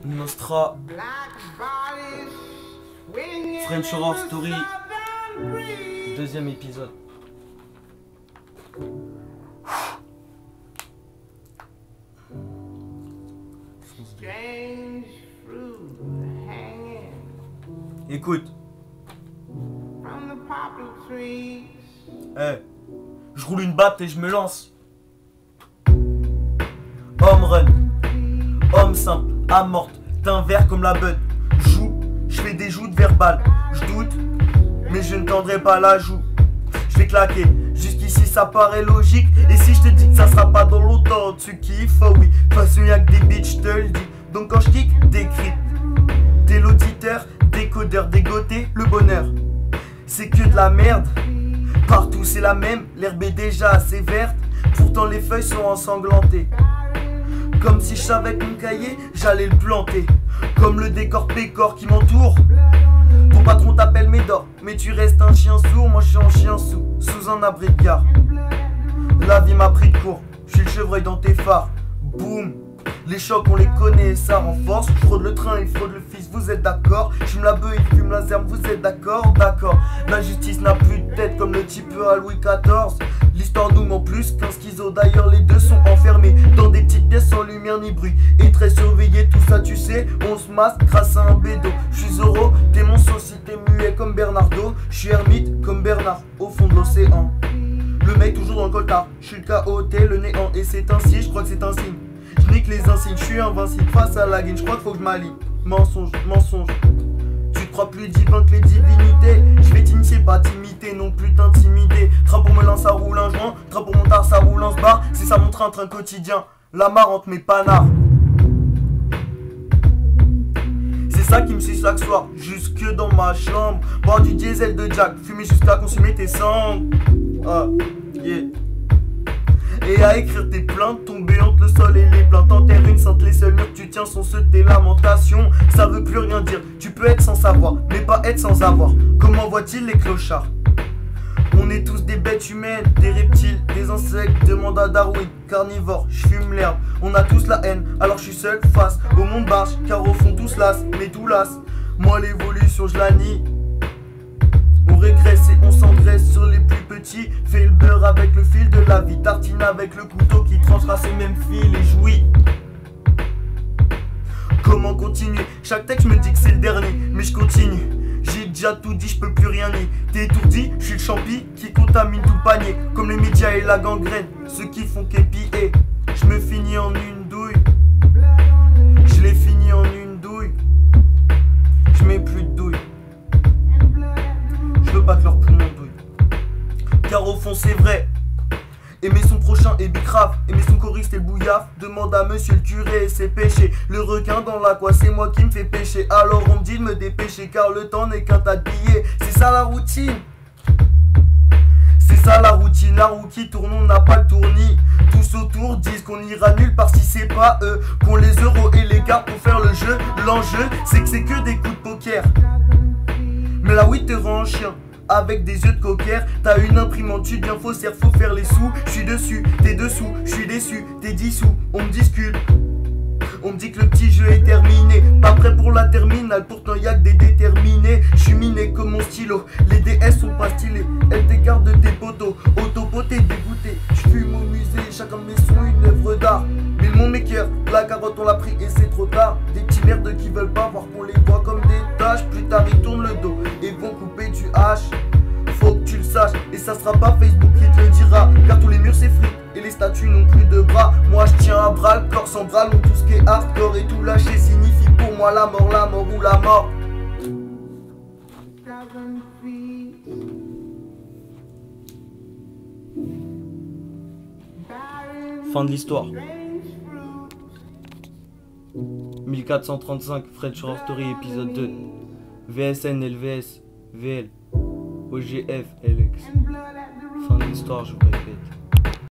Nostra, French Horror Story, deuxième épisode. Écoute. Je roule une batte et je me lance. Home run. Homme simple, amorte, teint vert comme la bud. Joue, je fais des joutes verbales. Je doute, mais je ne tendrai pas la joue. Je vais claquer, jusqu'ici ça paraît logique. Et si je te dis que ça sera pas dans l'automne, tu kiffes, oh oui. De toute façon y'a que des bitches, je te le dis. Donc quand je kick, décrypte. T'es l'auditeur, décodeur, dégoté, le bonheur. C'est que de la merde. Partout c'est la même, l'herbe est déjà assez verte. Pourtant les feuilles sont ensanglantées. Comme si je savais que mon cahier, j'allais le planter. Comme le décor pécor qui m'entoure. Ton patron t'appelle Médor, mais tu restes un chien sourd. Moi je suis un chien sous un abri de gare. La vie m'a pris de court, je suis le chevreuil dans tes phares. Boum. Les chocs on les connaît, ça renforce. Je fraude le train, il fraude le fils, vous êtes d'accord. Je fume la beuh, il fume la zerme, vous êtes d'accord. D'accord, la justice n'a plus de tête comme le type à Louis XIV. L'histoire nous ment plus qu'un schizo, d'ailleurs les deux sont enfermés dans des petites pièces sans lumière ni bruit. Et très surveillés, tout ça tu sais, on se masque grâce à un bédo. Je suis Zoro, t'es mon sauce, t'es muet comme Bernardo. Je suis ermite comme Bernard, au fond de l'océan. Le mec toujours dans le coltard, je suis le KO, t'es le néant. Et c'est ainsi, je crois que c'est un signe. Je nique les insignes, je suis invincible face à la guine, je crois qu'il faut que je m'allie. Mensonge, mensonge. Tu te crois plus divin que les divinités. Je vais t'initier, pas t'imiter, non plus t'intimider. Train pour me lancer, ça roule un joint. Train pour mon tard, ça roule un sbar. C'est ça mon train quotidien. La marre entre mes panards. C'est ça qui me suit chaque soir, jusque dans ma chambre. Boire du diesel de Jack, fumer jusqu'à consumer tes cendres. Ah, yeah. Et à écrire tes plaintes, tomber entre le sol et les plaintes. Enterre une sainte, les seuls murs que tu tiens sont ceux de tes lamentations. Ça veut plus rien dire, tu peux être sans savoir, mais pas être sans avoir. Comment voient-ils les clochards? On est tous des bêtes humaines, des reptiles, des insectes, demande à Darwin, carnivore, je fume l'herbe. On a tous la haine, alors je suis seul face au monde barge, car au fond tous las, mais tout las. Moi l'évolution je la nie. On régresse et on s'engraisse sur les plus petits. Fais le beurre avec le fil de la vie. Tartine avec le couteau qui tranchera ces mêmes fils et jouis. Comment continuer? Chaque texte me dit que c'est le dernier, mais je continue. J'ai déjà tout dit, je peux plus rien nier. T'es étourdi, je suis le champi qui contamine tout le panier. Comme les médias et la gangrène, ceux qui font qu'épier. Je me finis en une douille. Je l'ai fini en une douille. Je mets plus de douille. Je veux pas que leur poumon douille. Car au fond c'est vrai. Aimer son prochain est bicrave. Aimer son choriste et le bouillaf. Demande à monsieur le curé et ses péchés. Le requin dans l'aqua, c'est moi qui me fais pécher. Alors on me dit de me dépêcher car le temps n'est qu'un tas de billets. C'est ça la routine. C'est ça la routine, la roue qui tourne, on n'a pas le tournis. Tous autour disent qu'on ira nulle part si c'est pas eux. Qu'on les euros et les cartes pour faire le jeu. L'enjeu c'est que des coups de poker. Mais là oui te rend un chien, avec des yeux de cocker. T'as une imprimante, tu deviens faussaire, faut faire les sous. Je suis dessus, t'es dessous, je suis déçu, t'es dissous. On me discute, on me dit que le petit jeu est terminé. Pas prêt pour la terminale, pourtant y'a que des déterminés. Je suis miné comme mon stylo, les DS sont pas stylés. Elles t'écartent de tes poteaux, au topo t'es dégoûté. Je fume au musée, chacun de mes sons une œuvre d'art. Mais le monde m'écoeure, la carotte on l'a pris et c'est trop tard. Des petits merdes qui veulent pas voir qu'on les voit comme des tâches. Plus tard ils tournent le dos et vont couper du hache. Faut que tu le saches, et ça sera pas Facebook qui te le dira. Car tous les murs s'effritent et les statues n'ont plus de bras. Moi je tiens à bras le corps sans bras long. Tout ce qui est hardcore et tout lâcher signifie pour moi la mort ou la mort. Fin de l'histoire. 1435, French Horror Story, épisode 2. VSN, LVS, VL, OGF, LX. Fin de l'histoire, je vous répète.